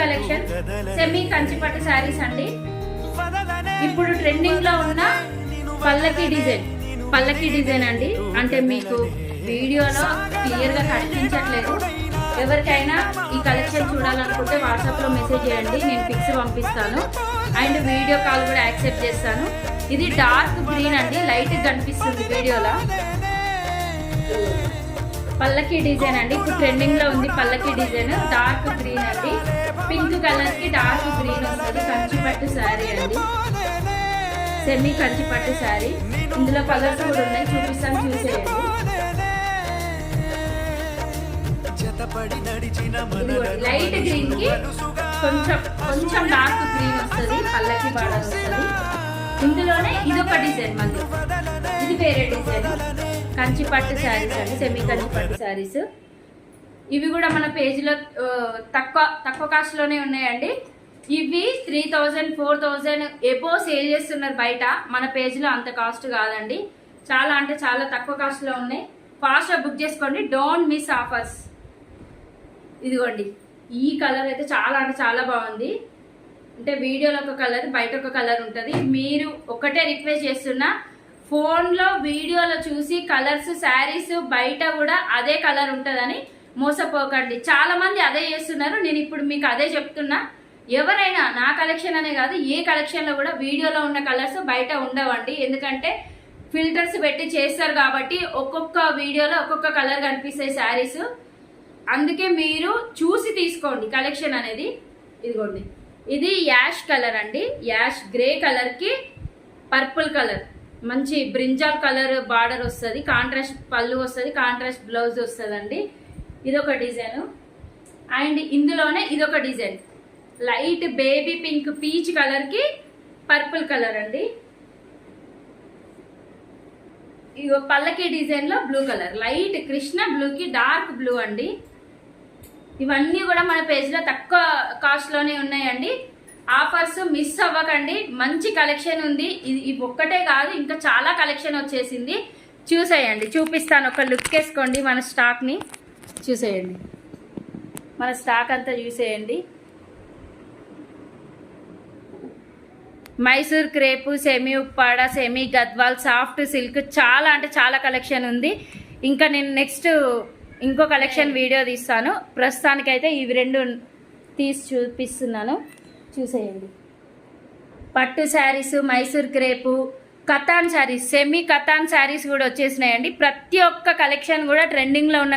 Collection semi కంచిపట్టు శారీస్ అండి. ఇప్పుడు trending లో ఉన్న పల్లకి డిజైన్ అండి. అంటే మీకు వీడియోలో క్లియర్ గా కనిపించట్లేదు. ఎవరికైనా ఈ కలెక్షన్ చూడాలనుకుంటే వాట్సాప్ లో మెసేజ్ చేయండి, నేను పిక్స్ పంపిస్తాను అండ్ వీడియో కాల్ కూడా యాక్సెప్ట్ చేస్తాను. ఇది డార్క్ గ్రీన్ అండి, లైట్ కనిపిస్తుంది వీడియోలో. పల్లకి డిజైన్ అండి, ఇప్పుడు ట్రెండింగ్ లో ఉంది పల్లకి డిజైన్. డార్క్ గ్రీన్ అండి, పింక్ కలర్ కి డార్క్ గ్రీన్ వస్తుంది. కంచిపట్టు శారీ అండి, సెమీ కంచిపట్టు శారీ. ఇందులో కలర్స్ కూడా ఉన్నాయి, చూపిస్తాను, చూసేయండి. లైట్ గ్రీన్ కి కొంచెం డార్క్ గ్రీన్ వస్తుంది, పల్లకి బార్డర్ వస్తుంది. ఇందులోనే ఇదొక డిజైన్, మళ్ళీ ఇది వేరే డిజైన్. కంచిపట్టు శారీస్ అండి, సెమీ కంచిపట్టు శారీస్. ఇవి కూడా మన పేజీలో తక్కువ కాస్ట్ లోనే ఉన్నాయండి. ఇవి 3000 4000 ఎబో సేల్ చేస్తున్నారు బయట. మన పేజీలో అంత కాస్ట్ కాదండి, చాలా అంటే చాలా తక్కువ కాస్ట్ లో ఉన్నాయి. ఫాస్ట్ గా బుక్ చేసుకోండి, డోంట్ మిస్ ఆఫర్స్. ఇదిగోండి, ఈ కలర్ అయితే చాలా అంటే చాలా బాగుంది. అంటే వీడియోలో ఒక కలర్, బయట ఒక కలర్ ఉంటుంది. మీరు ఒకటే రిక్వెస్ట్ చేస్తున్నా, ఫోన్లో వీడియోలో చూసి కలర్స్ శారీస్ బయట కూడా అదే కలర్ ఉంటుందని మోసపోకండి. చాలా మంది అదే చేస్తున్నారు. నేను ఇప్పుడు మీకు అదే చెప్తున్నా. ఎవరైనా నా కలెక్షన్ అనే కాదు, ఏ కలెక్షన్లో కూడా వీడియోలో ఉన్న కలర్స్ బయట ఉండవండి. ఎందుకంటే ఫిల్టర్స్ పెట్టి చేస్తారు కాబట్టి ఒక్కొక్క వీడియోలో ఒక్కొక్క కలర్ కనిపిస్తాయి శారీస్. అందుకే మీరు చూసి తీసుకోండి కలెక్షన్ అనేది. ఇదిగోండి, ఇది యాష్ కలర్ అండి, యాష్ గ్రే కలర్ కి పర్పుల్ కలర్, మంచి బ్రింజాల్ కలర్ బార్డర్ వస్తుంది, కాంట్రాస్ట్ పళ్ళు వస్తుంది, కాంట్రాస్ట్ బ్లౌజ్ వస్తుంది. ఇదొక డిజైన్. అండ్ ఇందులోనే ఇదొక design, light baby pink peach colour కి పర్పుల్ కలర్ అండి. ఇగో పల్లకి డిజైన్ లో blue colour, light Krishna blue కి డార్క్ బ్లూ అండి. ఇవన్నీ కూడా మన పేజ్ లో తక్కువ కాస్ట్ లోనే ఉన్నాయండి. ఆఫర్స్ మిస్ అవ్వకండి, మంచి కలెక్షన్ ఉంది. ఇది ఒక్కటే కాదు, ఇంకా చాలా కలెక్షన్ వచ్చేసింది. చూసేయండి, చూపిస్తాను, ఒక లుక్ వేసుకోండి. మన స్టాక్ ని చూసేయండి, మన స్టాక్ అంతా చూసేయండి. Mysore crepe, semi Uppada, semi Gadwal, soft silk, చాలా అంటే చాలా కలెక్షన్ ఉంది. ఇంకా నేను నెక్స్ట్ ఇంకో కలెక్షన్ వీడియో తీస్తాను. ప్రస్తుతానికైతే ఇవి రెండు తీసి చూపిస్తున్నాను, చూసేయండి. పట్టు శారీస్, మైసూర్ క్రేపు, కతాన్ శారీస్, సెమీ కతాన్ శారీస్ కూడా వచ్చేసినాయండి. ప్రతి ఒక్క కలెక్షన్ కూడా ట్రెండింగ్లో ఉన్న